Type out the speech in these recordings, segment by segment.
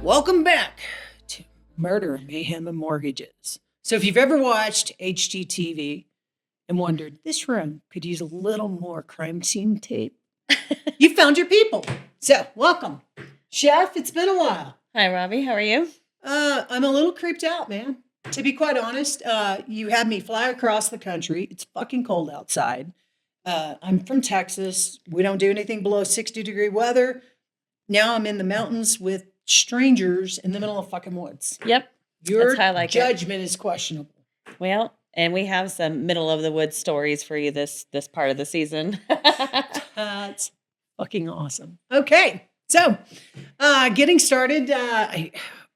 Welcome back to Murder, Mayhem, and Mortgages. So if you've ever watched HGTV and wondered, this room could use a little more crime scene tape, you found your people. So welcome. Chef, it's been a while. Hi, Robbie. How are you? I'm a little creeped out, man. To be quite honest, you had me fly across the country. It's fucking cold outside. I'm from Texas. We don't do anything below 60-degree weather. Now I'm in the mountains with strangers in the middle of fucking woods. Yep. Your That's how I like judgment is questionable. Well, and we have some middle of the woods stories for you this part of the season. That's fucking awesome. Okay, so getting started.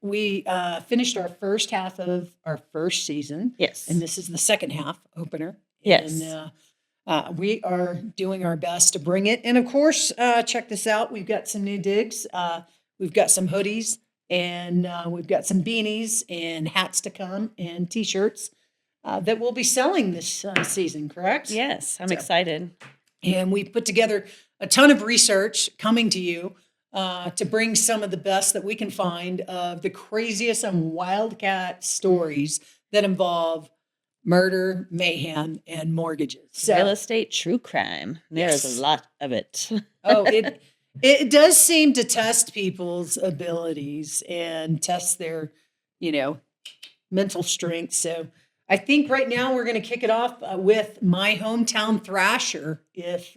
We finished our first half of our first season. Yes. And this is the second half opener. Yes. And we are doing our best to bring it. And of course, check this out. We've got some new digs. We've got some hoodies and we've got some beanies and hats to come and t-shirts that we'll be selling this season, correct? Yes, I'm excited. And we put together a ton of research coming to you to bring some of the best that we can find of the craziest and wildcat stories that involve murder, mayhem, and mortgages. So, Real estate true crime. There's Yes. a lot of it. it does seem to test people's abilities and test their, mental strength. So I think right now we're going to kick it off with my hometown thrasher. If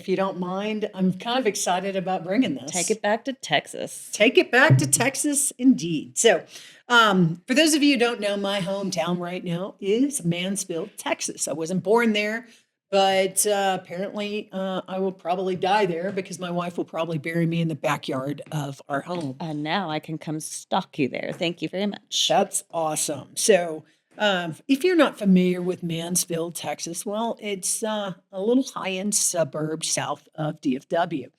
you don't mind, I'm kind of excited about bringing this. Take it back to Texas. Take it back to Texas, indeed. So, for those of you who don't know, my hometown right now is Mansfield, Texas. I wasn't born there, but apparently I will probably die there because my wife will probably bury me in the backyard of our home. And now I can come stalk you there. Thank you very much. That's awesome. So, if you're not familiar with Mansfield, Texas, well, it's a little high-end suburb south of DFW.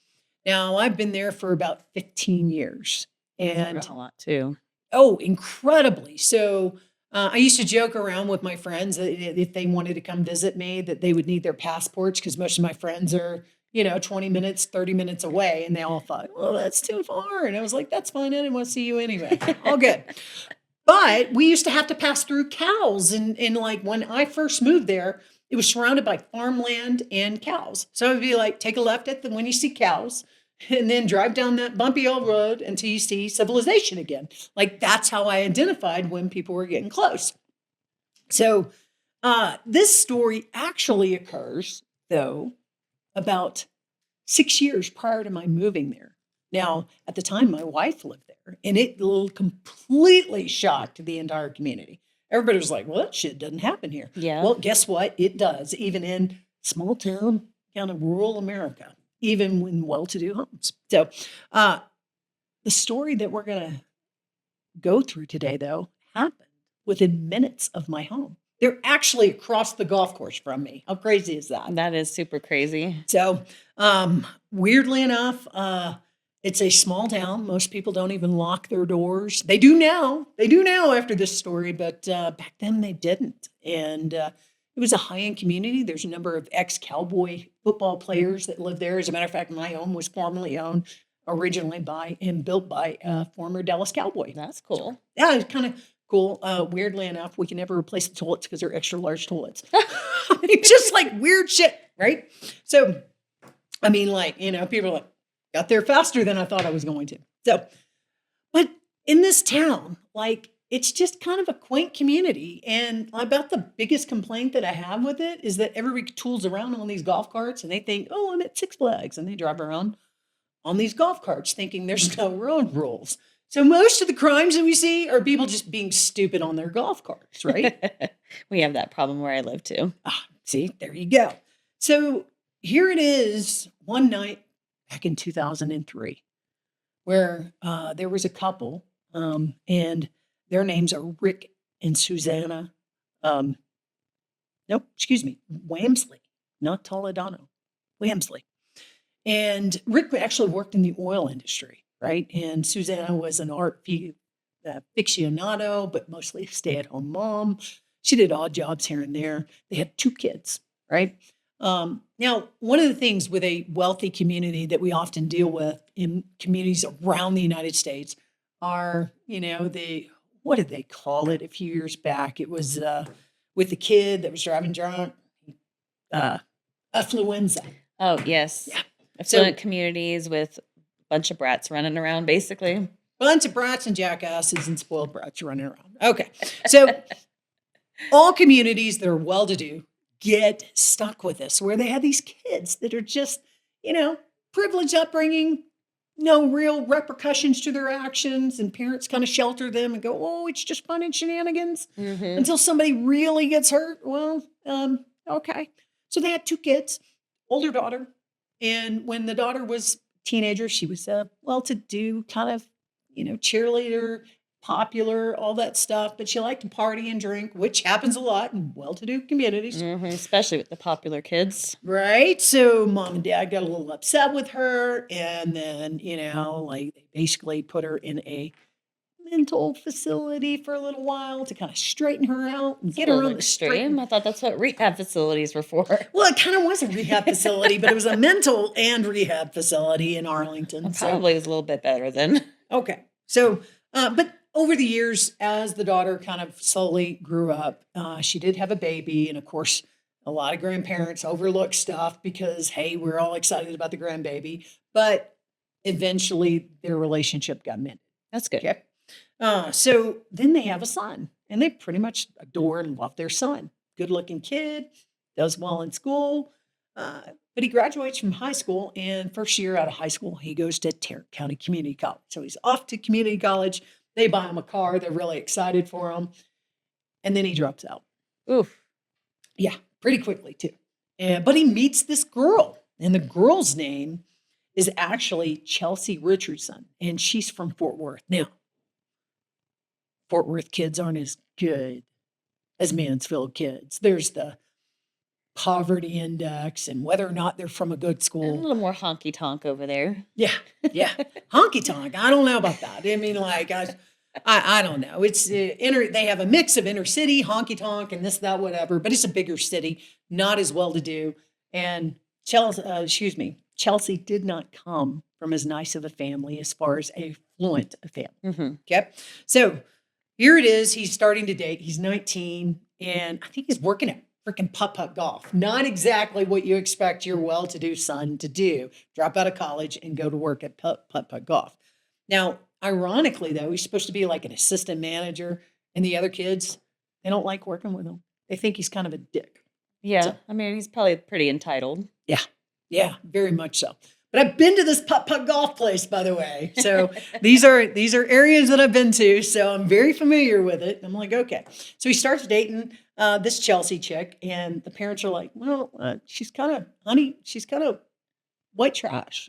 Now, I've been there for about 15 years. And a lot too. oh, incredibly. So I used to joke around with my friends that if they wanted to come visit me, that they would need their passports because most of my friends are, 20 minutes, 30 minutes away. And they all thought, well, that's too far. And I was like, that's fine. I didn't want to see you anyway. All good. But we used to have to pass through cows. And like when I first moved there, it was surrounded by farmland and cows. So it'd be like, take a left when you see cows and then drive down that bumpy old road until you see civilization again. Like that's how I identified when people were getting close. So this story actually occurs, though, about 6 years prior to my moving there. Now, at the time, my wife lived there, and it completely shocked the entire community. Everybody was like, well, that shit doesn't happen here. Yeah. Well, guess what? It does, even in small town, kind of rural America, even in well-to-do homes. So the story that we're going to go through today, though, happened within minutes of my home. They're actually across the golf course from me. How crazy is that? That is super crazy. So weirdly enough, it's a small town. Most people don't even lock their doors. They do now. They do now after this story, but back then they didn't. And it was a high-end community. There's a number of ex-cowboy football players that live there. As a matter of fact, my home was formerly owned originally by and built by a former Dallas Cowboy. That's cool. Yeah, it's kind of cool. Weirdly enough, we can never replace the toilets because they're extra large toilets. Just like weird shit, right? So, I mean, like, people are like, got there faster than I thought I was going to. So, but in this town, like, it's just kind of a quaint community. And about the biggest complaint that I have with it is that everybody tools around on these golf carts and they think, oh, I'm at Six Flags. And they drive around on these golf carts thinking there's no road rules. So most of the crimes that we see are people just being stupid on their golf carts, right? We have that problem where I live too. See, there you go. So here it is one night back in 2003 where there was a couple and their names are Rick and Susanna. Wamsley, not Toledano, Wamsley. And Rick actually worked in the oil industry, right? And Susanna was an art aficionado, but mostly a stay-at-home mom. She did odd jobs here and there. They had 2 kids, right? Now, one of the things with a wealthy community that we often deal with in communities around the United States are, what did they call it a few years back? It was with the kid that was driving drunk, uh, affluenza. Oh, yes. Yeah. Affluent communities with a bunch of brats running around, basically. Bunch of brats and jackasses and spoiled brats running around. Okay. So all communities that are well-to-do get stuck with this, where they have these kids that are just, privileged upbringing, no real repercussions to their actions, and parents kind of shelter them and go, oh, it's just fun and shenanigans until somebody really gets hurt. Well, okay. So they had two kids, older daughter. And when the daughter was a teenager, she was a well-to-do kind of, cheerleader, popular, all that stuff. But she liked to party and drink, which happens a lot in well-to-do communities. Especially with the popular kids. Right. So mom and dad got a little upset with her. And then, they basically put her in a mental facility for a little while to kind of straighten her out and get her on the straight. I thought that's what rehab facilities were for. Well, it kind of was a rehab facility, but it was a mental and rehab facility in Arlington. It probably was a little bit better then. Okay. So, but over the years, as the daughter kind of slowly grew up, she did have a baby. And of course, a lot of grandparents overlook stuff because, hey, we're all excited about the grandbaby. But eventually their relationship got mended. That's good. Okay. So then they have a son, and they pretty much adore and love their son. Good looking kid, does well in school. But he graduates from high school, and first year out of high school, he goes to Tarrant County Community College. So he's off to community college. They buy him a car. They're really excited for him. And then he drops out. Oof. Yeah, pretty quickly too. But he meets this girl, and the girl's name is actually Chelsea Richardson, and she's from Fort Worth. Now, Fort Worth kids aren't as good as Mansfield kids. There's the poverty index and whether or not they're from a good A school. little more honky tonk over there. Yeah. Honky tonk. I don't know about that. I mean, I don't know. It's they have a mix of inner city, honky tonk, and this, that, whatever, but it's a bigger city, not as well to do. And Chelsea did not come from as nice of a family as far as affluent a family. Okay. So here it is. He's starting to date. He's 19, and I think he's working at freaking putt-putt golf. Not exactly what you expect your well-to-do son to do. Drop out of college and go to work at putt-putt golf. Now, ironically, though, he's supposed to be like an assistant manager, and the other kids, they don't like working with him. They think he's kind of a dick. Yeah. So, I mean, he's probably pretty entitled. Yeah, very much so. But I've been to this putt-putt golf place, by the way. So these are areas that I've been to, so I'm very familiar with it. I'm like, okay. So he starts dating this Chelsea chick, and the parents are like, well, she's kind of white trash.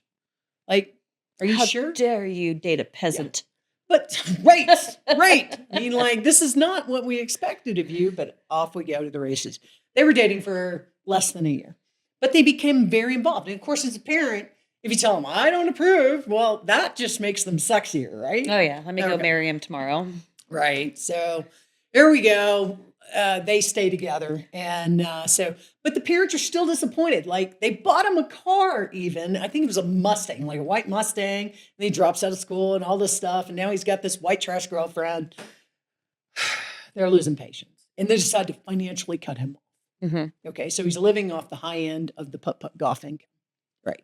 Like, are you sure? How dare you date a peasant? Yeah. But right. I mean, like, this is not what we expected of you, but off we go to the races. They were dating for less than a year, but they became very involved. And of course, as a parent, if you tell them, I don't approve, well, that just makes them sexier, right? Oh, yeah. Let me go marry him tomorrow. Right. So here we go. They stay together. And but the parents are still disappointed. Like, they bought him a car even. I think it was a Mustang, like a white Mustang. And he drops out of school and all this stuff. And now he's got this white trash girlfriend. They're losing patience. And they decide to financially cut him off. Okay. So he's living off the high end of the putt-putt golf income. Right.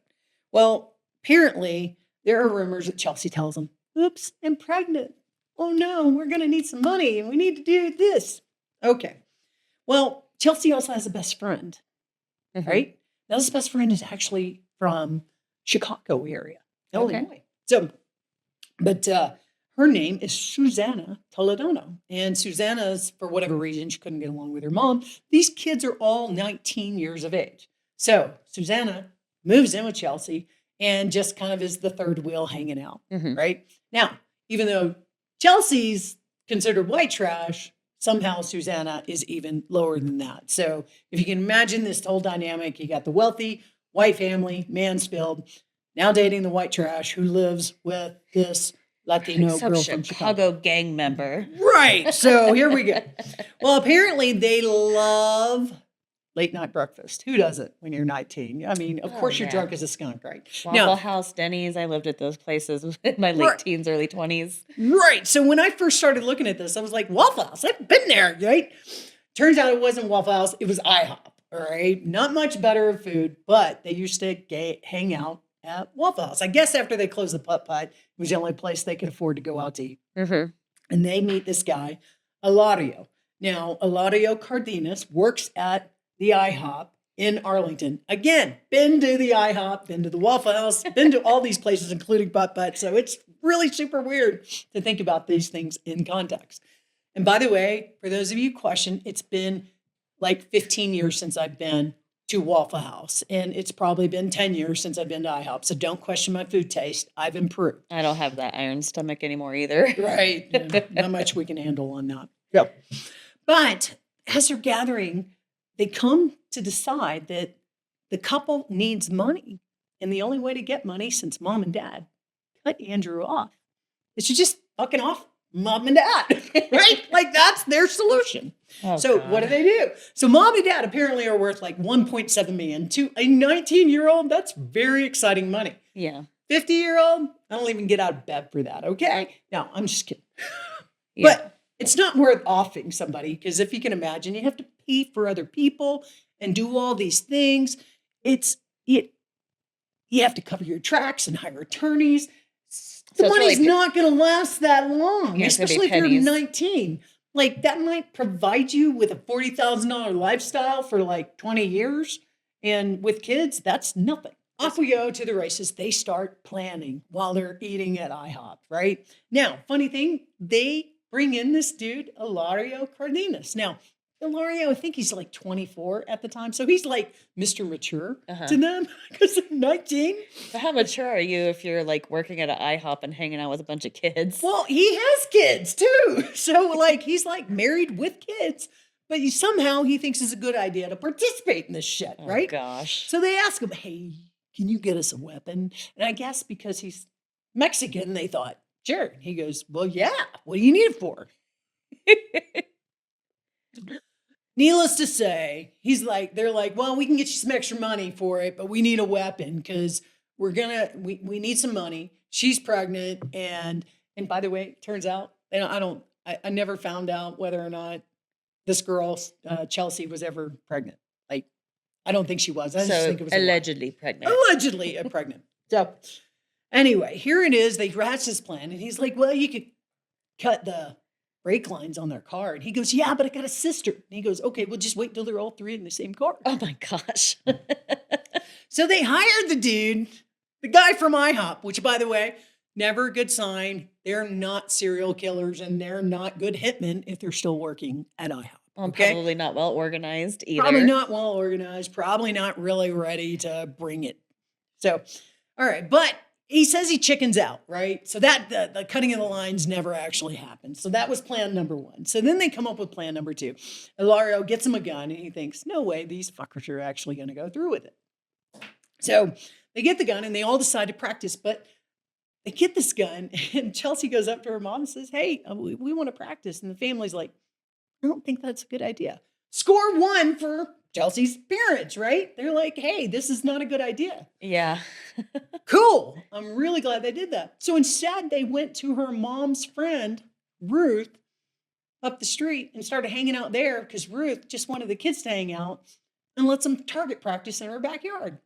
Well, apparently there are rumors that Chelsea tells him, oops, I'm pregnant. Oh no, we're going to need some money and we need to do this. Okay. Well, Chelsea also has a best friend, right? Now this best friend is actually from Chicago area, Illinois. So, but her name is Susanna Toledano. And Susanna's, for whatever reason, she couldn't get along with her mom. These kids are all 19 years of age. So Susanna moves in with Chelsea and just kind of is the third wheel hanging out, right? Now, even though Chelsea's considered white trash, somehow Susanna is even lower than that. So if you can imagine this whole dynamic, you got the wealthy white family, Mansfield, now dating the white trash who lives with this Latino girl from Chicago gang member. Right. So here we go. Well, apparently they love late night breakfast. Who doesn't when you're 19? I mean, of Oh, course you're yeah. drunk as a skunk, right? Waffle Now, House, Denny's. I lived at those places in my late right, teens, early 20s. right. So when I first started looking at this, I was like, Waffle House, I've been there, right? Turns out it wasn't Waffle House, it was IHOP. All right. Not much better of food, but they used to hang out at Waffle House. I guess after they closed the putt-putt, it was the only place they could afford to go out to eat. Mm-hmm. And they meet this guy, Eladio. Now, Eladio Cardenas works at the IHOP in Arlington. Again, been to the IHOP, been to the Waffle House, been to all these places, including putt-putt. So it's really super weird to think about these things in context. And by the way, for those of you who question, it's been like 15 years since I've been to Waffle House, and it's probably been 10 years since I've been to IHOP. So don't question my food taste. I've improved. I don't have that iron stomach anymore either. Right. Yeah, not much we can handle on that. Yep. But as they're gathering, they come to decide that the couple needs money. And the only way to get money, since mom and dad cut Andrew off, is to just fucking off mom and dad, right? Like that's their solution. Oh, so God. what do? So mom and dad apparently are worth like 1.7 million to a 19-year-old. That's very exciting money. Yeah. 50-year-old, I don't even get out of bed for that. Okay. No, I'm just kidding. Yeah. But it's not worth offing somebody because if you can imagine, you have to pay for other people and do all these things. You have to cover your tracks and hire attorneys. The So it's money's really not going to last that long, Yeah, it's gonna be especially if you're pennies. 19. Like that might provide you with a $40,000 lifestyle for like 20 years. And with kids, that's nothing. Off we go to the races. They start planning while they're eating at IHOP, right? Now, funny thing, they bring in this dude, Ilario Cardenas. Now, Ilario, I think he's like 24 at the time. So he's like Mr. Mature to them because they're 19. But how mature are you if you're like working at an IHOP and hanging out with a bunch of kids? Well, he has kids too. So like he's like married with kids, but somehow he thinks it's a good idea to participate in this shit, Oh, right? gosh. So they ask him, hey, can you get us a weapon? And I guess because he's Mexican, they thought, sure. And he goes, well, yeah, what do you need it for? Needless to say, they're like, well, we can get you some extra money for it, but we need a weapon because we need some money. She's pregnant. And by the way, it turns out, and I never found out whether or not this girl, Chelsea, was ever pregnant. Like, I don't think she was. I just think it was allegedly pregnant. allegedly pregnant. So anyway, here it is. They hatch this plan. And he's like, well, you could cut the brake lines on their car. And he goes, yeah, but I got a sister. And he goes, okay, well, just wait till they're all three in the same car. Oh my gosh. So they hired the dude, the guy from IHOP, which by the way, never a good sign. They're not serial killers and they're not good hitmen if they're still working at IHOP. Okay? Probably not well organized either. Probably not well organized, probably not really ready to bring it. So, all right, but he says he chickens out, right? So that the cutting of the lines never actually happened. So that was plan number one. So then they come up with plan number two. Ilario gets him a gun and he thinks, no way, these fuckers are actually going to go through with it. So they get the gun and they all decide to practice, but they get this gun and Chelsea goes up to her mom and says, hey, we want to practice. And the family's like, I don't think that's a good idea. Score one for Chelsea's parents, right? They're like, hey, this is not a good idea. Yeah. Cool. I'm really glad they did that. So instead, they went to her mom's friend, Ruth, up the street and started hanging out there because Ruth just wanted the kids to hang out and let them target practice in her backyard.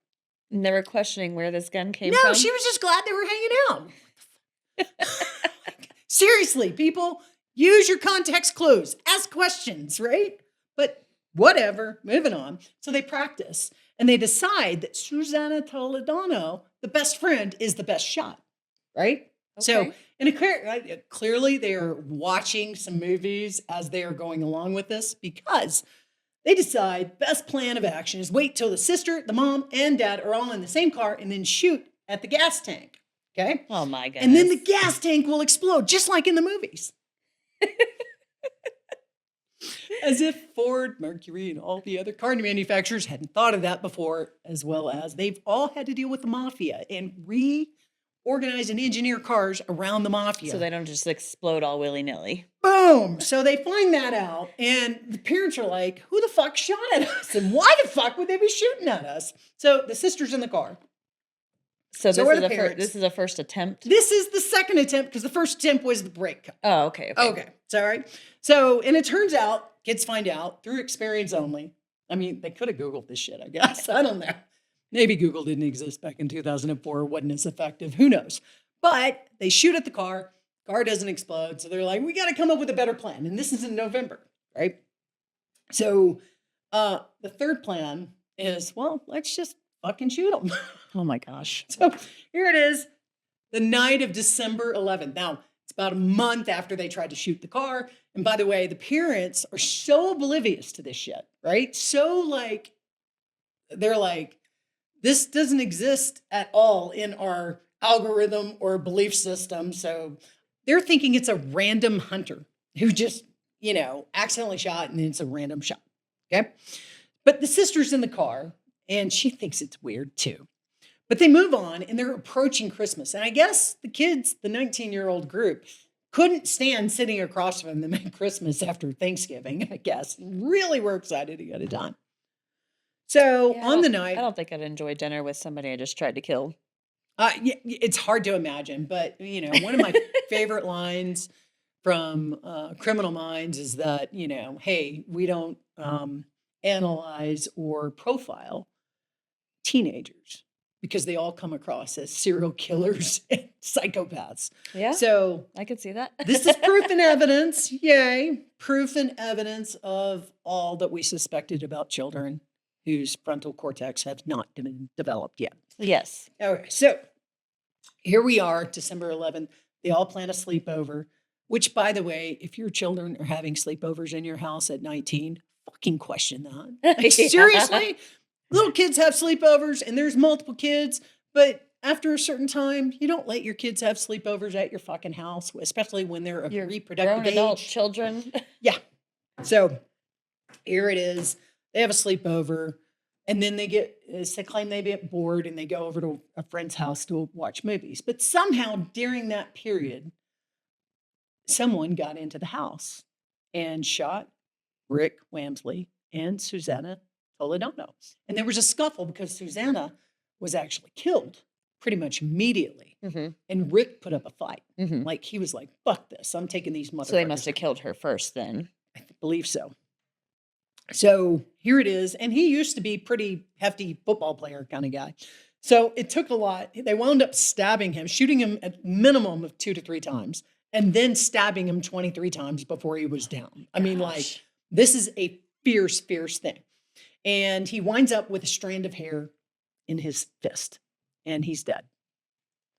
Never questioning where this gun came No, from. she was just glad they were hanging out. Seriously, people, use your context clues. Ask questions, right? But whatever, moving on. So they practice and they decide that Susana Toledano, the best friend, is the best shot, right? So clearly they are watching some movies as they are going along with this because they decide best plan of action is wait till the sister, the mom, and dad are all in the same car and then shoot at the gas tank, okay? Oh my goodness. And then the gas tank will explode just like in the movies. As if Ford, Mercury, and all the other car manufacturers hadn't thought of that before, as well as they've all had to deal with the mafia and organize and engineer cars around the mafia. So they don't just explode all willy-nilly. Boom. So they find that out, and the parents are like, who the fuck shot at us? And why the fuck would they be shooting at us? So the sister's in the car. So So this are is the a parents. this is a first attempt. This is the second attempt because the first attempt was the brake cut. Oh, okay. Okay. So, all right. So, and it turns out, kids find out through experience only. I mean, they could have Googled this shit, I guess. I don't know. Maybe Google didn't exist back in 2004 or wasn't as effective. Who knows? But they shoot at the car doesn't explode. So they're like, we got to come up with a better plan. And this is in November, right? So the third plan is, well, let's just fucking shoot them. Oh my gosh. So here it is, the night of December 11th. Now, it's about a month after they tried to shoot the car. And by the way, the parents are so oblivious to this shit, right? So like, they're like, this doesn't exist at all in our algorithm or belief system. So they're thinking it's a random hunter who just, accidentally shot and it's a random shot. Okay. But the sister's in the car and she thinks it's weird too. But they move on and they're approaching Christmas. And I guess the kids, the 19-year-old group, couldn't stand sitting across from them at Christmas after Thanksgiving, I guess. Really were excited to get it done. So Yeah, on the night, I don't think I'd enjoy dinner with somebody I just tried to kill. it's hard to imagine, but one of my favorite lines from Criminal Minds is that, hey, we don't analyze or profile teenagers because they all come across as serial killers and psychopaths. Yeah. So I could see that. this is proof and evidence. Yay. Proof and evidence of all that we suspected about children whose frontal cortex have not been developed yet. Yes. Okay. So here we are, December 11th. They all plan a sleepover, which, by the way, if your children are having sleepovers in your house at 19, fucking question that. Like, Yeah. seriously? Little kids have sleepovers and there's multiple kids, but after a certain time, you don't let your kids have sleepovers at your fucking house, especially when they're of Your reproductive grown adult age. children. Yeah. So here it is. They have a sleepover and then they claim they get bored and they go over to a friend's house to watch movies. But somehow during that period, someone got into the house and shot Rick Wamsley and Susanna Toledano. And there was a scuffle because Susanna was actually killed pretty much immediately. Mm-hmm. And Rick put up a fight. Mm-hmm. Like he was like, fuck this. I'm taking these motherfuckers. So they must have out." killed her first then. I believe so. So here it is. And he used to be pretty hefty football player kind of guy. So it took a lot. They wound up stabbing him, shooting him at minimum of 2 to 3 times, and then stabbing him 23 times before he was down. I mean, like, this is a fierce, fierce thing. And he winds up with a strand of hair in his fist, and he's dead.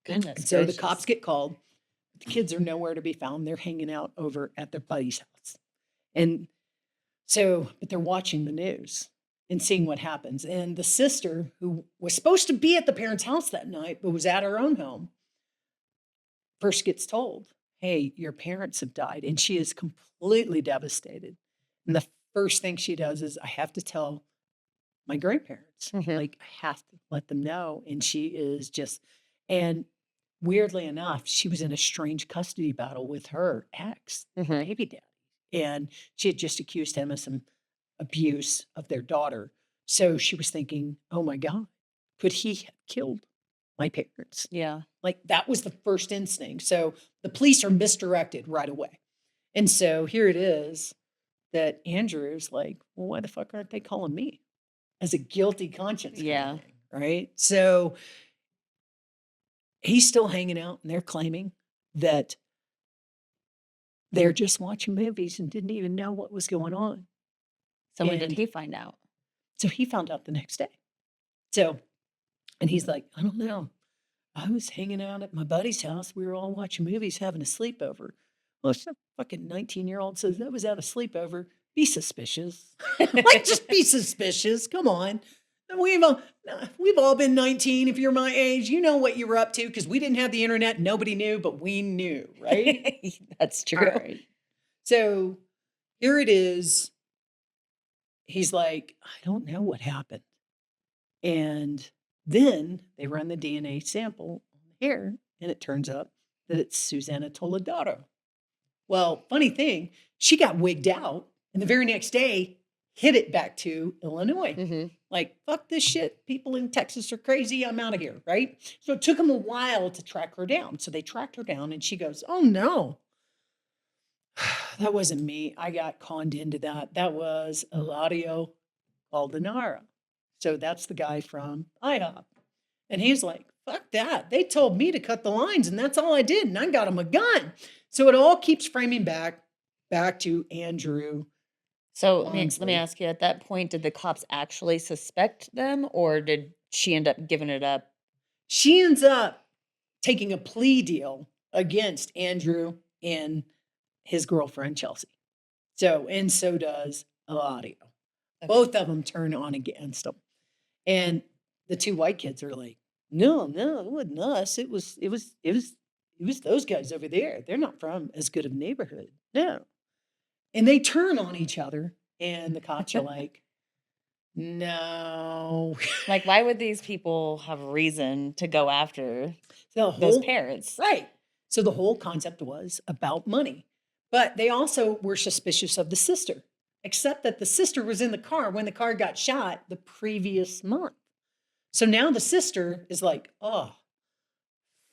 Goodness. And so the gracious. cops get called. The kids are nowhere to be found. They're hanging out over at their buddy's house. And so, but they're watching the news and seeing what happens. And the sister, who was supposed to be at the parents' house that night, but was at her own home, first gets told, hey, your parents have died. And she is completely devastated. And the first thing she does is, I have to tell my grandparents. Mhm. Like, I have to let them know. And she is just, and weirdly enough, she was in a strange custody battle with her ex, Mhm. baby daddy. And she had just accused him of some abuse of their daughter. So she was thinking, oh my God, could he have killed my parents? Yeah. Like that was the first instinct. So the police are misdirected right away. And so here it is that Andrew's like, well, why the fuck aren't they calling me? As a guilty conscience. kind of Yeah. thing, right. So he's still hanging out and they're claiming that they're just watching movies and didn't even know what was going on. So when did And he find out? so he found out the next day. So, and he's like, I don't know. I was hanging out at my buddy's house. We were all watching movies, having a sleepover. Well, some fucking 19-year-old says that was at a sleepover. Be suspicious. Like, just be suspicious. Come on. And we've all been 19. If you're my age, you know what you were up to because we didn't have the internet. Nobody knew, but we knew, right? That's All true. right. So here it is. He's like, I don't know what happened. And then they run the DNA sample on the hair, and it turns up that it's Susanna Toledano. Well, funny thing, she got wigged out, and the very next day hit it back to Illinois. Mhm. Like, fuck this shit. People in Texas are crazy. I'm out of here, right? So it took them a while to track her down. So they tracked her down, and she goes, "Oh no, that wasn't me. I got conned into that. That was Eladio Aldenara." So that's the guy from IHOP. And he's like, fuck that. They told me to cut the lines, and that's all I did. And I got him a gun. So it all keeps framing back to Andrew. So let me Honestly. ask you, at that point, did the cops actually suspect them, or did she end up giving it up? She ends up taking a plea deal against Andrew and his girlfriend, Chelsea. And so does Eladio. Okay. Both of them turn on against him. And the two white kids are like, no, it wasn't us. It was those guys over there. They're not from as good of a neighborhood. No. And they turn on each other, and the cops are like, no. Like, why would these people have reason to go after The those whole parents? right. So the whole concept was about money. But they also were suspicious of the sister, except that the sister was in the car when the car got shot the previous month. So now the sister is like, oh,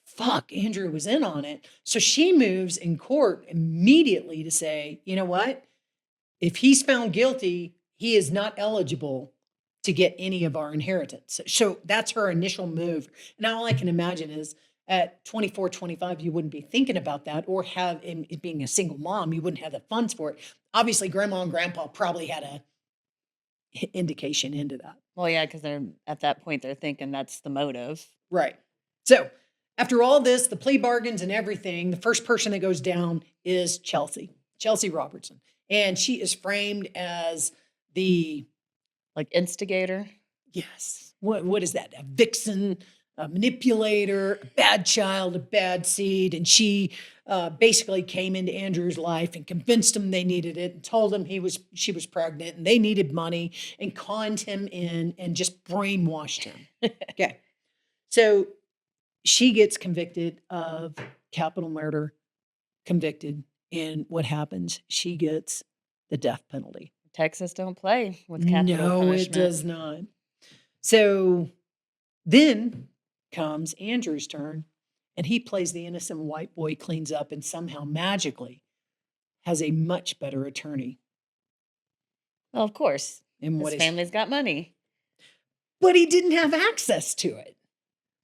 fuck, Andrew was in on it. So she moves in court immediately to say, you know what? If he's found guilty, he is not eligible to get any of our inheritance. So that's her initial move. And all I can imagine is at 24, 25, you wouldn't be thinking about that, or have, in being a single mom, you wouldn't have the funds for it. Obviously, grandma and grandpa probably had a indication into that. Well, yeah, because they're at that point, they're thinking that's the motive. Right. So after all this, the plea bargains and everything, the first person that goes down is Chelsea Robertson. And she is framed as the, Like instigator. yes, what is that? A vixen, a manipulator, a bad child, a bad seed. And she basically came into Andrew's life and convinced him they needed it, and told him she was pregnant and they needed money, and conned him in and just brainwashed him. Okay. So she gets convicted of capital murder, and what happens? She gets the death penalty. Texas don't play with capital No, punishment. it does not. So then comes Andrew's turn, and he plays the innocent white boy, cleans up, and somehow magically has a much better attorney. Well, of course. And His family's got money. but he didn't have access to it.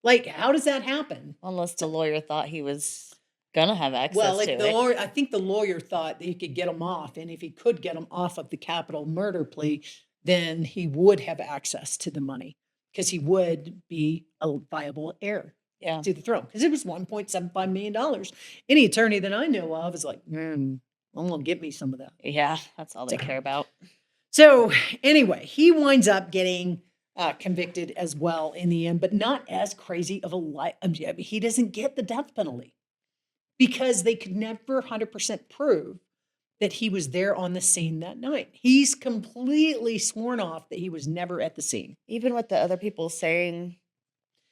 Like, how does that happen? Unless the lawyer thought he was gonna have access Well, to if the it. lawyer, I think the lawyer thought that he could get him off, and if he could get him off of the capital murder plea, then he would have access to the money, because he would be a viable heir Yeah. to the throne, because it was $1.75 million. Any attorney that I know of is like, I'm gonna get me some of that. Yeah, that's all they care about. So anyway, he winds up getting convicted as well in the end, but not as crazy of a life. He doesn't get the death penalty because they could never 100% prove that he was there on the scene that night. He's completely sworn off that he was never at the scene. Even with the other people saying,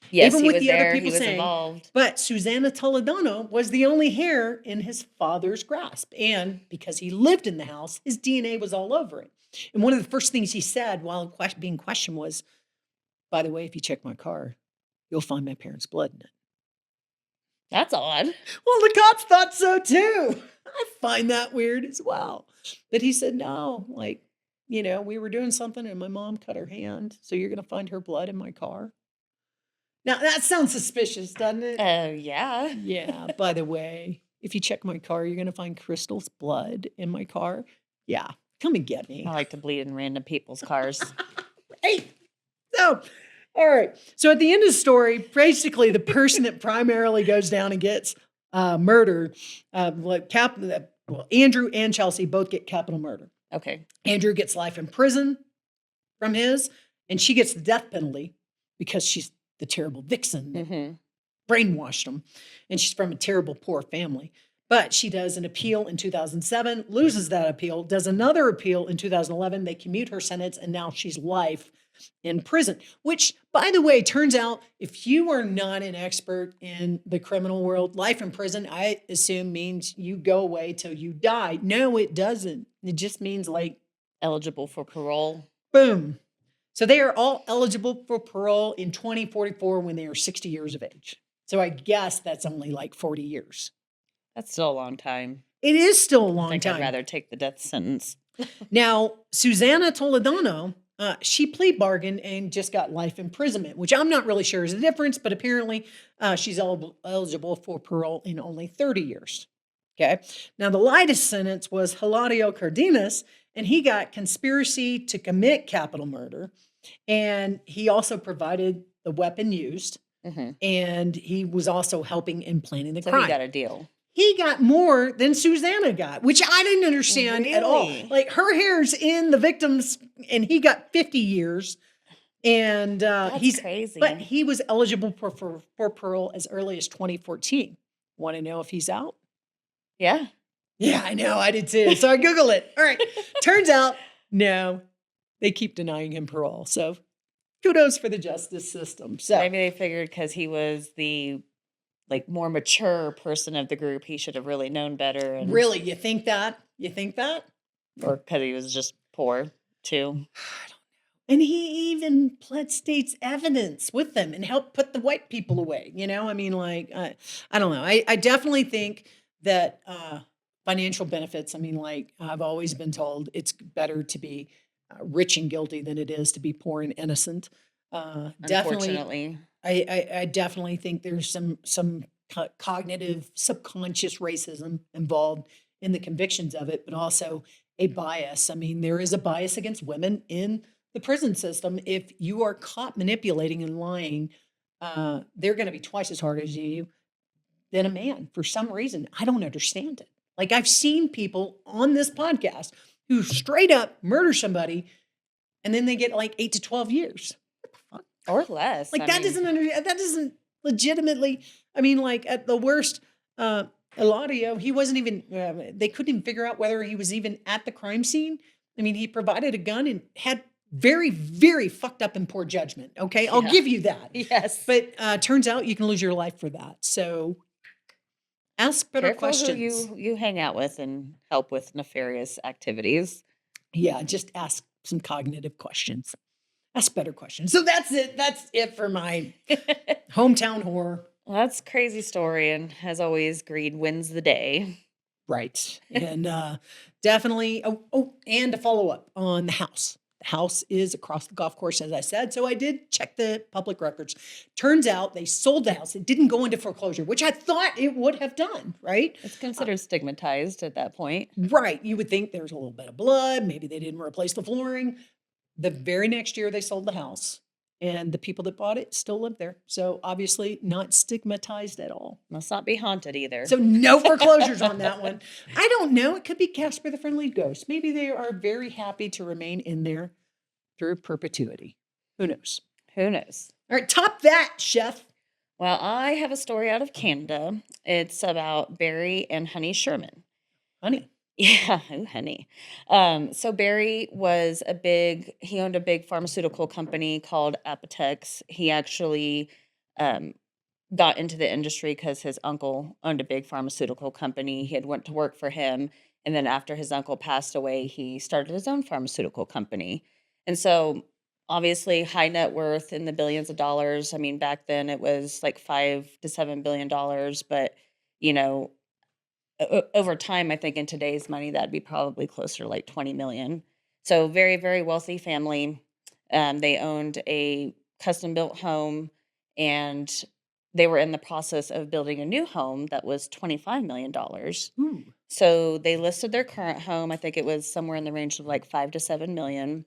yes, Even he with was the other there, he people was saying, involved. But Susanna Toledano was the only hair in his father's grasp. And because he lived in the house, his DNA was all over it. And one of the first things he said while being questioned was, by the way, if you check my car, you'll find my parents' blood in it. That's odd. Well, the cops thought so too. I find that weird as well. But he said, no, we were doing something and my mom cut her hand. So you're going to find her blood in my car. Now, that sounds suspicious, doesn't it? Yeah. Yeah. By the way, if you check my car, you're going to find Crystal's blood in my car. Yeah. Come and get me. I like to bleed in random people's cars. Right. So, all right. So at the end of the story, basically the person that primarily goes down and gets murdered, Andrew and Chelsea both get capital murder. Okay. Andrew gets life in prison from his, and she gets the death penalty because she's the terrible vixen, brainwashed him, and she's from a terrible poor family. But she does an appeal in 2007, loses that appeal, does another appeal in 2011. They commute her sentence, and now she's life in prison, which, by the way, turns out if you are not an expert in the criminal world, life in prison, I assume means you go away till you die. No, it doesn't. It just means like, Eligible for parole. boom. So they are all eligible for parole in 2044 when they are 60 years of age. So I guess that's only like 40 years. That's still a long time. It is still a I long think I'd time. rather take the death sentence. Now, Susanna Toledano, she plea bargained and just got life imprisonment, which I'm not really sure is the difference, but apparently she's eligible for parole in only 30 years. Okay. Now, the lightest sentence was Hilario Cardenas, and he got conspiracy to commit capital murder. And he also provided the weapon used, hmm and he was also helping in planning the So crime. he got a deal. He got more than Susanna got, which I didn't understand at all. Really? Like her hair's in the victim's, and he got 50 years. And That's he's crazy. but he was eligible for parole as early as 2014. Want to know if he's out? Yeah. Yeah, I know. I did too. So I Googled it. All right. Turns out, no, they keep denying him parole. So kudos for the justice system. So Maybe they figured because he was the more mature person of the group, he should have really known better. And, really, you think that? You think that? or because he was just poor too. And he even pled state's evidence with them and helped put the white people away. You know, I mean, like, I don't know. I definitely think that financial benefits, I mean, like, I've always been told it's better to be rich and guilty than it is to be poor and innocent. Definitely, Unfortunately. I definitely think there's some cognitive, subconscious racism involved in the convictions of it, but also a bias. I mean, there is a bias against women in the prison system. If you are caught manipulating and lying, they're going to be twice as hard as you than a man for some reason. I don't understand it. Like I've seen people on this podcast who straight up murder somebody and then they get like 8 to 12 years. Or less. Like I that mean, that doesn't legitimately, I mean, like at the worst, Eladio, he wasn't even, they couldn't even figure out whether he was even at the crime scene. I mean, he provided a gun and had very, very fucked up and poor judgment. Okay. I'll Yeah. give you that. Yes. But turns out you can lose your life for that. So ask better Careful questions. who you hang out with and help with nefarious activities. Yeah. Just ask some cognitive questions. Ask better questions. So that's it. That's it for my hometown horror. Well, that's a crazy story, and as always, greed wins the day. Right. And definitely, and to follow up on the house. The house is across the golf course, as I said. So I did check the public records. Turns out they sold the house. It didn't go into foreclosure, which I thought it would have done, right? It's considered stigmatized at that point. Right. You would think there's a little bit of blood. Maybe they didn't replace the flooring. The very next year, they sold the house. And the people that bought it still live there. So obviously not stigmatized at all. Must not be haunted either. So no foreclosures on that one. I don't know. It could be Casper the Friendly Ghost. Maybe they are very happy to remain in there through perpetuity. Who knows? Who knows? All right, top that, chef. Well, I have a story out of Canada. It's about Barry and Honey Sherman. Honey. Yeah, ooh, honey. So Barry he owned a big pharmaceutical company called Apotex. He actually got into the industry because his uncle owned a big pharmaceutical company. He had went to work for him. And then after his uncle passed away, he started his own pharmaceutical company. And so obviously high net worth in the billions of dollars. I mean, back then it was like $5 to $7 billion, but you know, over time, I think in today's money, that'd be probably closer to like 20 million. So very, very wealthy family. They owned a custom built home, and they were in the process of building a new home that was $25 million. Ooh. So they listed their current home. I think it was somewhere in the range of like 5 to 7 million.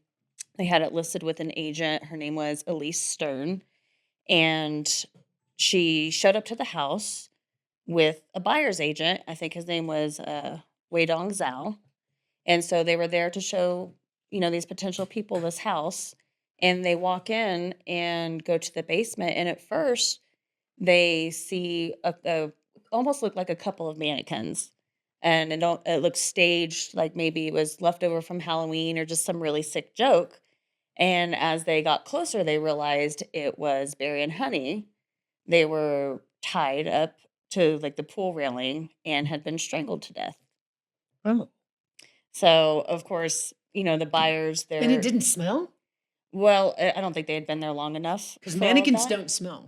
They had it listed with an agent. Her name was Elise Stern. And she showed up to the house with a buyer's agent. I think his name was Wei Dong Zhao. And so they were there to show, these potential people this house. And they walk in and go to the basement. And at first, they see almost look like a couple of mannequins. And it looks staged, like maybe it was left over from Halloween or just some really sick joke. And as they got closer, they realized it was Barry and Honey. They were tied up to like the pool railing and had been strangled to death. Oh. So, of course, the buyers, And it they're didn't smell? well, I don't think they had been there long enough Because for all of mannequins that. don't smell.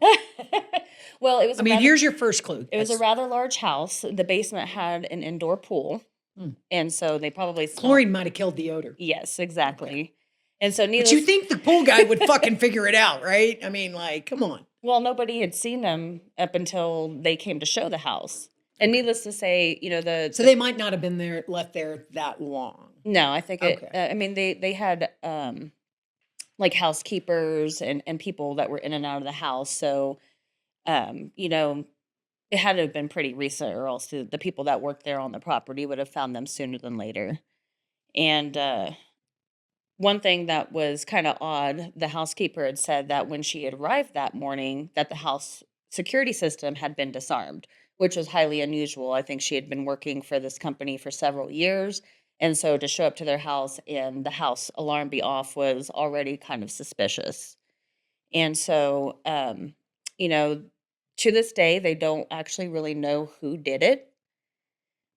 Well, I mean, here's your first clue. it was a Yes. rather large house. The basement had an indoor pool, Hmm. and so they probably smelled. Chlorine might have killed the odor. Yes, Okay. exactly. And so But you needless, think the pool guy would fucking figure it out, right? I mean, like, come on. well, nobody had seen them up until they came to show the house. And needless to say, So they might not have been left there that long. no, I think it. Okay. I mean, they had like housekeepers and people that were in and out of the house. So, it had to have been pretty recent, or else the people that worked there on the property would have found them sooner than later. And one thing that was kind of odd, the housekeeper had said that when she had arrived that morning, that the house security system had been disarmed, which was highly unusual. I think she had been working for this company for several years. And so to show up to their house and the house alarm be off was already kind of suspicious. And so, you know, to this day, they don't actually really know who did it.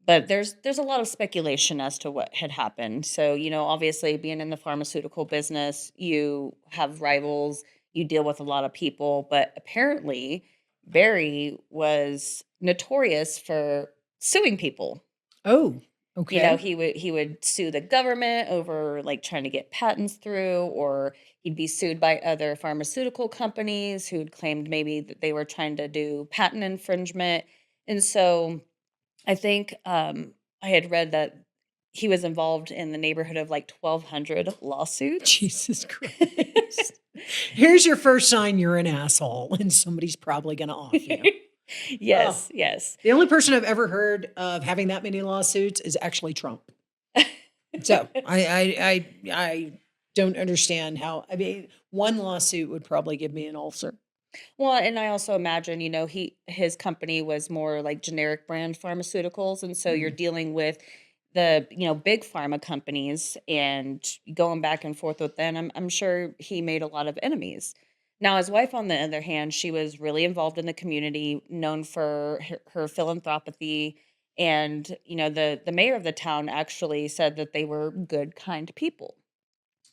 But there's a lot of speculation as to what had happened. So, obviously being in the pharmaceutical business, you have rivals, you deal with a lot of people, but apparently Barry was notorious for suing people. Oh, okay. He would sue the government over like trying to get patents through, or he'd be sued by other pharmaceutical companies who'd claimed maybe that they were trying to do patent infringement. And so I think I had read that he was involved in the neighborhood of like 1,200 lawsuits. Jesus Christ. Here's your first sign you're an asshole and somebody's probably going to off you. Yes, yes. The only person I've ever heard of having that many lawsuits is actually Trump. So I don't understand how. I mean, one lawsuit would probably give me an ulcer. Well, and I also imagine, his company was more like generic brand pharmaceuticals, and so you're dealing with the, big pharma companies and going back and forth with them. I'm sure he made a lot of enemies. Now, his wife, on the other hand, she was really involved in the community, known for her philanthropy, and the mayor of the town actually said that they were good, kind people.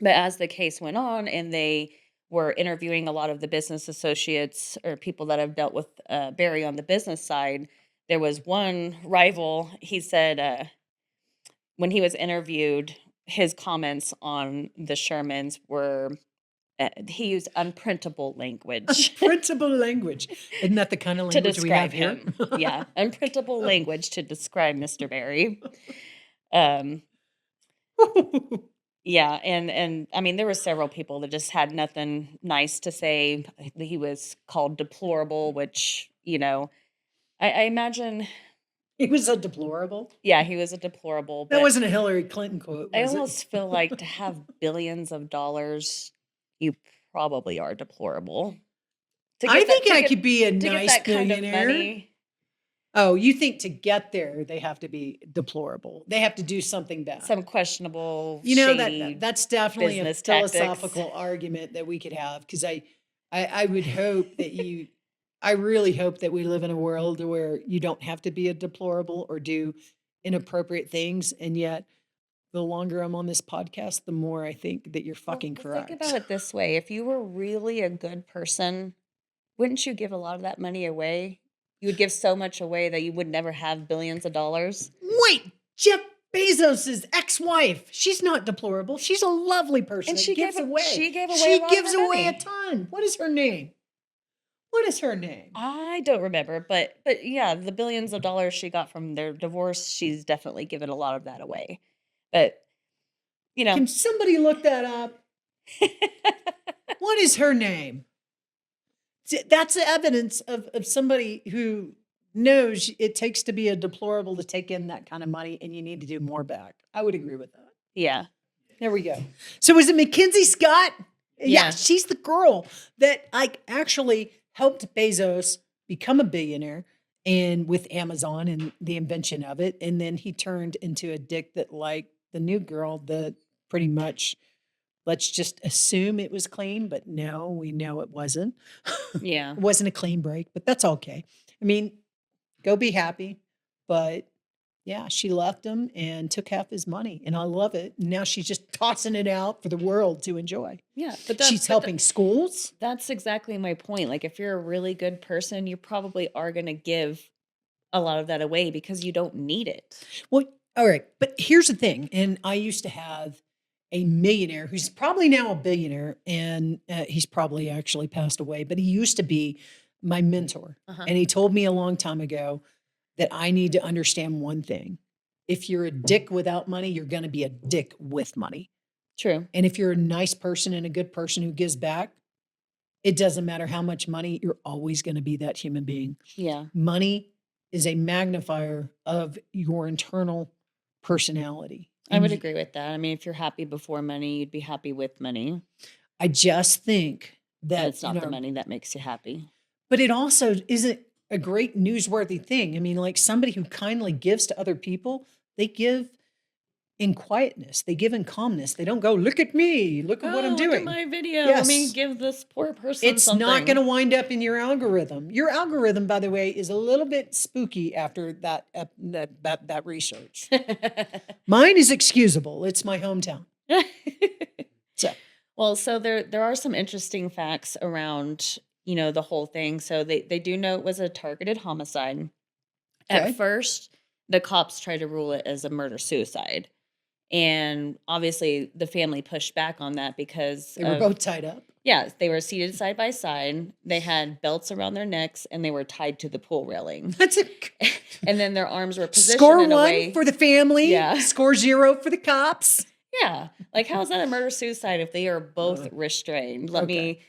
But as the case went on and they were interviewing a lot of the business associates or people that have dealt with Barry on the business side, there was one rival. He said when he was interviewed, his comments on the Shermans were he used unprintable language Unprintable language. Isn't that the kind of to language we have describe here? him. Yeah, unprintable language to describe Mr. Barry. Um, Yeah, and I mean, there were several people that just had nothing nice to say. He was called deplorable, which, I imagine, He was so deplorable. yeah, he was a deplorable, That but wasn't a Hillary Clinton quote, I was it? almost feel like to have billions of dollars, you probably are deplorable. To I get that, think I could be a to get nice that kind of billionaire. money, Oh, you think to get there they have to be deplorable? They have to do something bad. some questionable, You know shady that's definitely a business tactics. philosophical argument that we could have because I would hope that I really hope that we live in a world where you don't have to be a deplorable or do inappropriate things, and yet the longer I'm on this podcast, the more I think that you're fucking Well, correct. think about it this way. If you were really a good person, wouldn't you give a lot of that money away? You would give so much away that you would never have billions of dollars. Wait, Jeff Bezos' ex-wife. She's not deplorable. She's a lovely person. And that she gives gave away. she gave away She a lot of gives her away a money. ton. What is her name? What is her name? I don't remember, but yeah, the billions of dollars she got from their divorce, she's definitely given a lot of that away. But Can somebody look that up? What is her name? That's the evidence of somebody who knows it takes to be a deplorable to take in that kind of money, and you need to do more back. I would agree with that. yeah. There we go. So was it Mackenzie Scott? Yeah. She's the girl that actually helped Bezos become a billionaire and with Amazon and the invention of it. And then he turned into a dick that liked the new girl that pretty much Let's just assume it was clean, but no, we know it wasn't. Yeah. It wasn't a clean break, but that's okay. I mean, go be happy. But yeah, she left him and took half his money, and I love it. Now she's just tossing it out for the world to enjoy. Yeah, but She's helping schools. that's exactly my point. Like, if you're a really good person, you probably are going to give a lot of that away because you don't need it. Well, all right, but here's the thing, and I used to have a millionaire who's probably now a billionaire, and he's probably actually passed away, but he used to be my mentor. Uh-huh. And he told me a long time ago that I need to understand one thing. If you're a dick without money, you're going to be a dick with money. True. And if you're a nice person and a good person who gives back, it doesn't matter how much money, you're always going to be that human being. Yeah. Money is a magnifier of your internal personality. I would And agree with that. I mean, if you're happy before money, you'd be happy with money. I just think But that, it's not the money that makes you happy. but it also isn't a great newsworthy thing. I mean, like somebody who kindly gives to other people, they give in quietness, they give in calmness. They don't go, look at me, look at what I'm Look at doing. my video. Let me Yes. give this poor person It's something. not going to wind up in your algorithm. Your algorithm, by the way, is a little bit spooky after that research. Mine is excusable. It's my hometown. So Well, so there are some interesting facts around, the whole thing. So they do know it was a targeted homicide. Okay. At first, the cops tried to rule it as a murder-suicide. And obviously, the family pushed back on that because they were both tied up. yeah, they were seated side by side. They had belts around their necks, and they were tied to the pool railing. That's a And then their arms were positioned score in a one way. for the family. Yeah. Score 0 for the cops. Yeah. Like, how is that a murder-suicide if they are both restrained? Let Okay. me,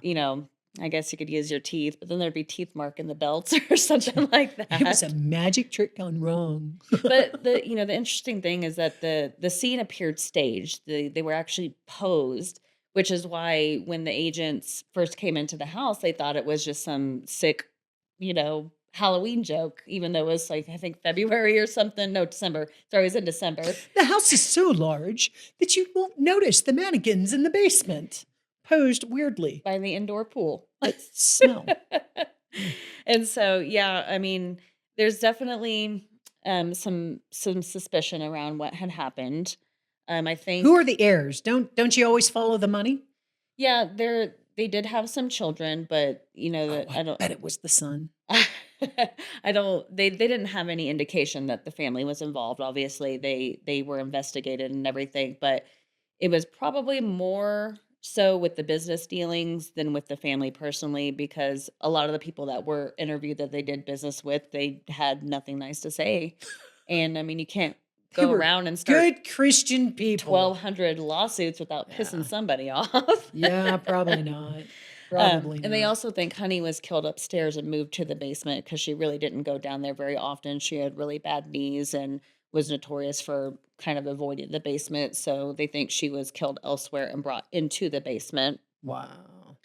Yeah. I guess you could use your teeth, but then there'd be teeth mark in the belts or something like that. It was a magic trick gone wrong. But the interesting thing is that the scene appeared staged. They were actually posed, which is why when the agents first came into the house, they thought it was just some sick, Halloween joke, even though it was like I think February or something. No, December. Sorry, it was in December. The house is so large that you won't notice the mannequins in the basement posed weirdly. By the indoor pool. That smell. And so, yeah, I mean, there's definitely some suspicion around what had happened. I think Who are the heirs? Don't you always follow the money? yeah, they did have some children, but Oh, I I don't bet it was the son. I don't they didn't have any indication that the family was involved. Obviously, they were investigated and everything, but it was probably more so with the business dealings than with the family personally, because a lot of the people that were interviewed that they did business with, they had nothing nice to say. And I mean, you can't They go were around and start good Christian people. 1,200 lawsuits without Yeah. pissing somebody off. Yeah, probably not. Probably And they not. also think Honey was killed upstairs and moved to the basement because she really didn't go down there very often. She had really bad knees and was notorious for kind of avoiding the basement. So they think she was killed elsewhere and brought into the basement. Wow.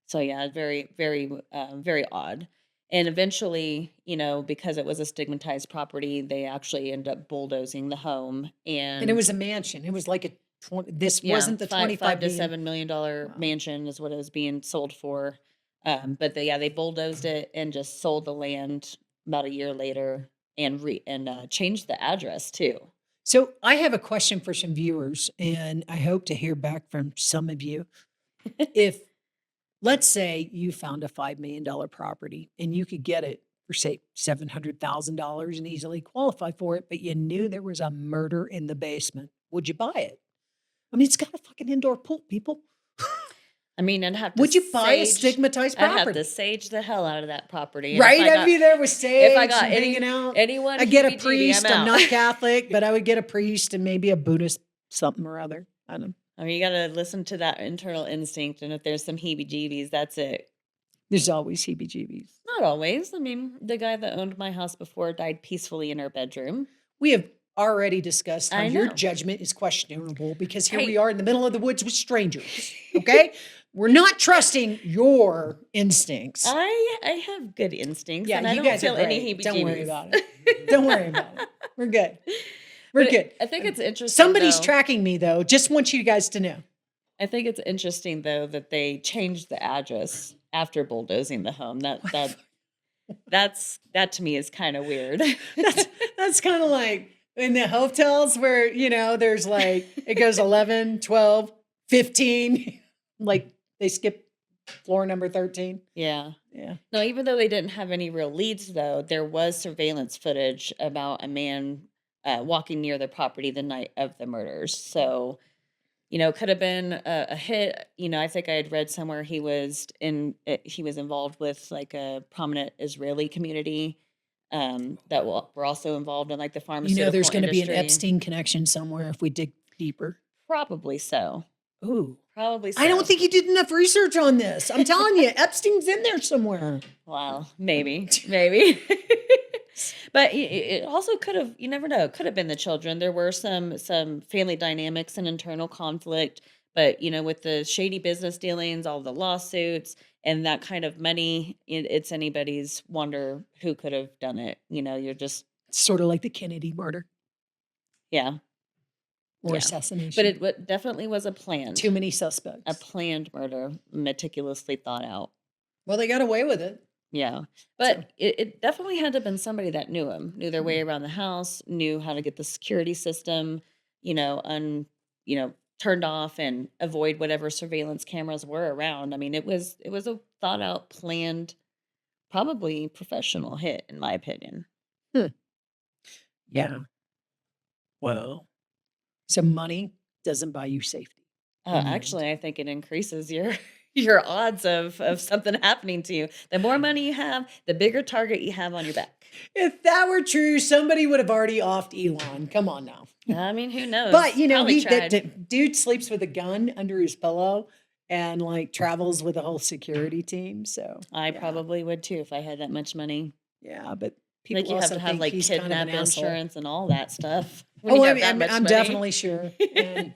So yeah, very, very, very odd. And eventually, because it was a stigmatized property, they actually ended up bulldozing the home. And it was a mansion. It was like a 20, this Yeah, wasn't the five 25 to million. $7 million Wow. mansion is what it was being sold for. But they bulldozed it and just sold the land about a year later and changed the address too. So I have a question for some viewers, and I hope to hear back from some of you. If, let's say, you found a $5 million property and you could get it for, say, $700,000 and easily qualify for it, but you knew there was a murder in the basement, would you buy it? I mean, it's got a fucking indoor pool, people. I mean, I'd have to Would you buy a sage- stigmatized I'd have property? to sage the hell out of that property. And Right? if I I'd got- be there with sage if I got and hanging out. anyone, I'd get a heebie-jeebie, priest. I'm I'm out. not Catholic, but I would get a priest and maybe a Buddhist something or other. I don't know. I mean, you got to listen to that internal instinct, and if there's some heebie-jeebies, that's it. There's always heebie-jeebies. Not always. I mean, the guy that owned my house before died peacefully in her bedroom. We have already discussed how I your know. judgment is questionable because here Hey. we are in the middle of the woods with strangers. Okay? We're not trusting your instincts. I have good instincts, Yeah, and I you don't guys are feel any great. heebie-jeebies. Don't worry about it. Don't worry about it. We're good. We're But good. I think it's interesting. Somebody's though. tracking me though. Just want you guys to know. I think it's interesting though that they changed the address after bulldozing the home. That to me is kind of weird. That's that's kind of like in the hotels where, there's like it goes 11, 12, 15. Like they skip floor number 13. Yeah. Yeah. No, even though they didn't have any real leads, though, there was surveillance footage about a man walking near the property the night of the murders. So, could have been a hit. I think I had read somewhere he was involved with like a prominent Israeli community that were also involved in like the There's pharmaceutical going to be an industry. Epstein connection somewhere if we dig deeper. Probably so. Ooh. Probably so. I don't think you did enough research on this. I'm telling you, Epstein's in there somewhere. Well, maybe. But it also could have, you never know, it could have been the children. There were some family dynamics and internal conflict, but with the shady business dealings, all the lawsuits and that kind of money, it's anybody's wonder who could have done it. You're just Sort of like the Kennedy murder yeah. or Yeah. assassination. But it definitely was a planned Too many suspects. a planned murder, meticulously thought out. Well, they got away with it. Yeah. But it definitely had to have been somebody that knew him, knew their way around the house, knew how to get the security system, turned off and avoid whatever surveillance cameras were around. I mean, it was a thought out, planned, probably professional hit, in my opinion. Yeah. Well, so money doesn't buy you safety. Actually, I think it increases your your odds of something happening to you. The more money you have, the bigger target you have on your back. If that were true, somebody would have already offed Elon. Come on now. I mean, who knows? But Probably tried. the dude sleeps with a gun under his pillow and like travels with a whole security team. So I yeah. probably would too if I had that much money. Yeah, but people Like you have also to have think like he's kind of an kidnap asshole. insurance and all that stuff. when you Oh, have that much I'm money. definitely sure. And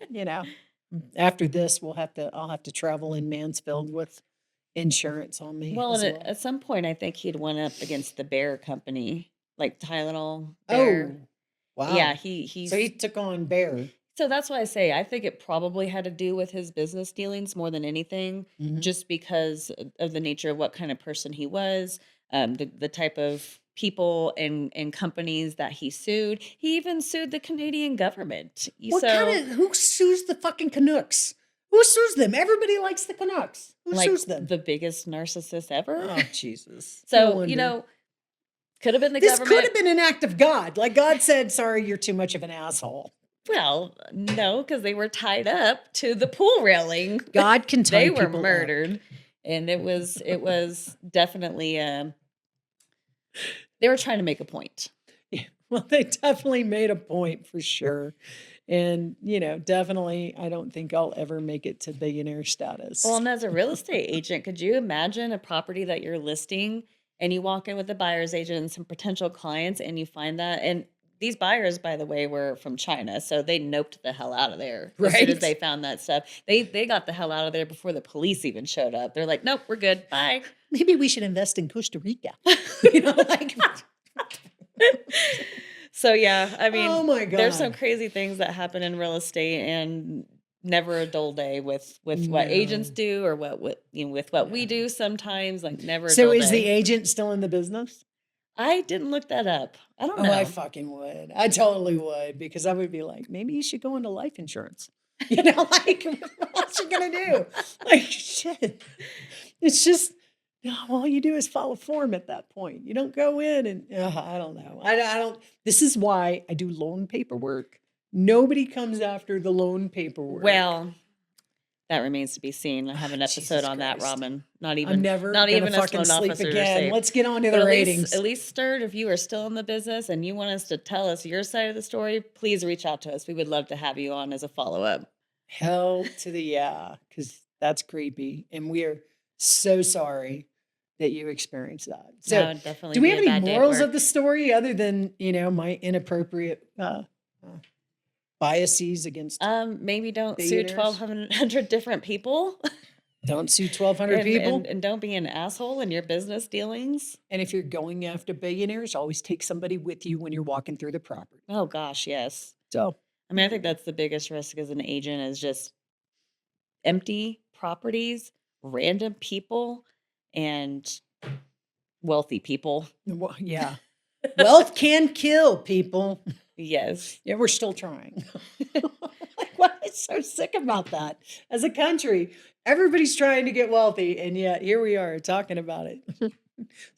after this, I'll have to travel in Mansfield with insurance on me Well, as and well. at some point, I think he'd went up against the Bear Company, like Tylenol. Oh, Bear. wow. Yeah, So he took on Bear. So that's why I say I think it probably had to do with his business dealings more than anything, Mhm. just because of the nature of what kind of person he was, the type of people and companies that he sued. He even sued the Canadian government. Who sues the fucking Canucks? Who sues them? Everybody likes the Canucks. Who like sues them? the biggest narcissist ever. Oh, Jesus. So, No wonder. could have been the This could government. have been an act of God. Like God said, sorry, you're too much of an asshole. Well, no, because they were tied up to the pool railing. God can tie They were people up. murdered, and it was definitely they were trying to make a point. Yeah, well, they definitely made a point for sure. And, definitely, I don't think I'll ever make it to billionaire status. Well, and as a real estate agent, could you imagine a property that you're listing and you walk in with a buyer's agent and some potential clients and you find that? And these buyers, by the way, were from China, so they noped the hell out of there as soon as Right. they found that stuff. They got the hell out of there before the police even showed up. They're like, nope, we're good. Bye. Maybe we should invest in Costa Rica. Like, So yeah, I mean, oh my God. there's some crazy things that happen in real estate, and never a dull day with what agents No. do or what with what we do sometimes. Like never. A So dull is the day. agent still in the business? I didn't look that up. I don't Oh, know. I fucking would. I totally would, because I would be like, maybe you should go into life insurance. Like, what else you gonna do? Like, shit. It's just, all you do is follow form at that point. You don't go in and, I don't know. I don't, this is why I do loan paperwork. Nobody comes after the loan paperwork. Well, that remains to be seen. I have an episode Jesus on that, Christ. Robin. Not I'm even never not gonna even us fucking loan sleep officers are again. safe. Let's get on to But the at ratings. least, Sturd, if you are still in the business and you want us to tell us your side of the story, please reach out to us. We would love to have you on as a follow-up. Hell to the yeah, because that's creepy. And we are so sorry that you experienced that. So, That would definitely do we be have a any bad day at morals of work. the story other than, my inappropriate biases against Maybe don't sue billionaires? 1,200 different people. Don't sue 1,200 people? And don't be an asshole in your business dealings. And if you're going after billionaires, always take somebody with you when you're walking through the property. Oh gosh, yes. So, I mean, I think that's the biggest risk as an agent is just empty properties, random people, and wealthy people. Well, yeah. Wealth can kill people. Yes. Yeah, we're still trying. Like, what is so sick about that? As a country, everybody's trying to get wealthy, and yet here we are talking about it.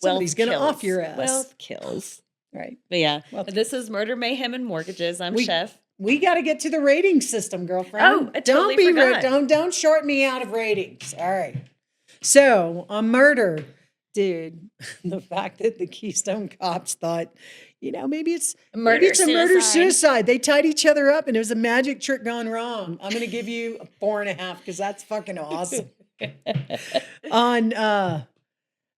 Somebody's going to off kills. your ass. Wealth kills. Right. But yeah, Wealth this is Murder, Mayhem, and Mortgages. I'm Chef. We got to get to the rating system, girlfriend. Oh, I totally forgot. Don't short me out of ratings. All right. So on murder, dude, the fact that the Keystone Cops thought, maybe it's a murder suicide. They tied each other up, and it was a magic trick gone wrong. I'm going to give you a 4.5 because that's fucking awesome. On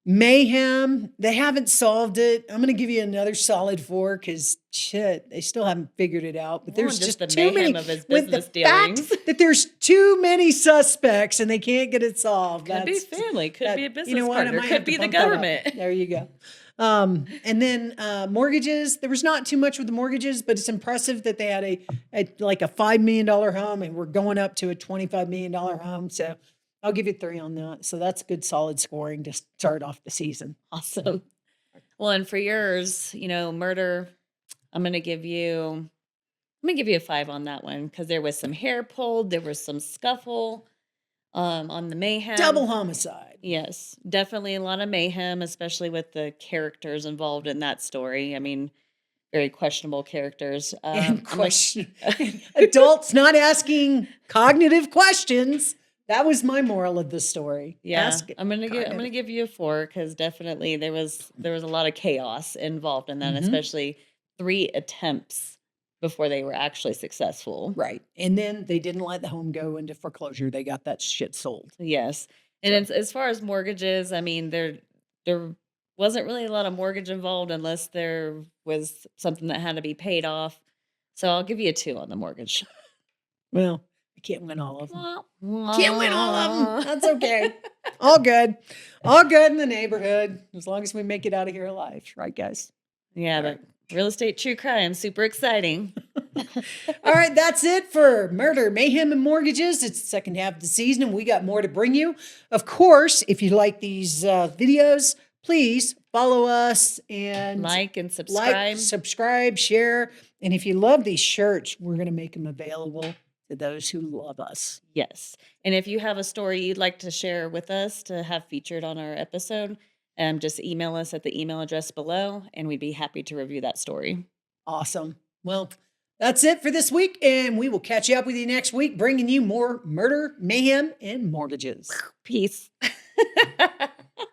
Mayhem, they haven't solved it. I'm going to give you another solid 4 because shit, they still haven't figured it out. But there's just the too mayhem many of his with business the dealings. fact that there's too many suspects and they can't get it solved. Could be family, could be a business partner, could be the government. There you go. And then mortgages. There was not too much with the mortgages, but it's impressive that they had a $5 million home and we're going up to a $25 million home. So I'll give you 3 on that. So that's good, solid scoring to start off the season. Awesome. Well, and for yours, murder, I'm going to give you a 5 on that one because there was some hair pulled, there was some scuffle on the mayhem. Double homicide. Yes, definitely a lot of mayhem, especially with the characters involved in that story. I mean, very questionable characters. And adults not asking cognitive questions. That was my moral of the story. Yeah, I'm gonna give you a 4 because definitely there was a lot of chaos involved in that, especially 3 attempts before they were actually successful. Right, and then they didn't let the home go into foreclosure. They got that shit sold. Yes, and as far as mortgages, I mean there wasn't really a lot of mortgage involved unless there was something that had to be paid off. So I'll give you a 2 on the mortgage. Well, I can't win all of them. Can't win all of them. That's okay. All good. All good in the neighborhood. As long as we make it out of here alive. Right, guys? Yeah, but real estate true crime, super exciting. All right, that's it for Murder, Mayhem, and Mortgages. It's the second half of the season, and we got more to bring you. Of course, if you like these videos, please follow us and like and subscribe. Subscribe, share. And if you love these shirts, we're going to make them available to those who love us. Yes. And if you have a story you'd like to share with us to have featured on our episode, just email us at the email address below, and we'd be happy to review that story. Awesome. Well, that's it for this week, and we will catch up with you next week, bringing you more Murder, Mayhem, and Mortgages. Peace.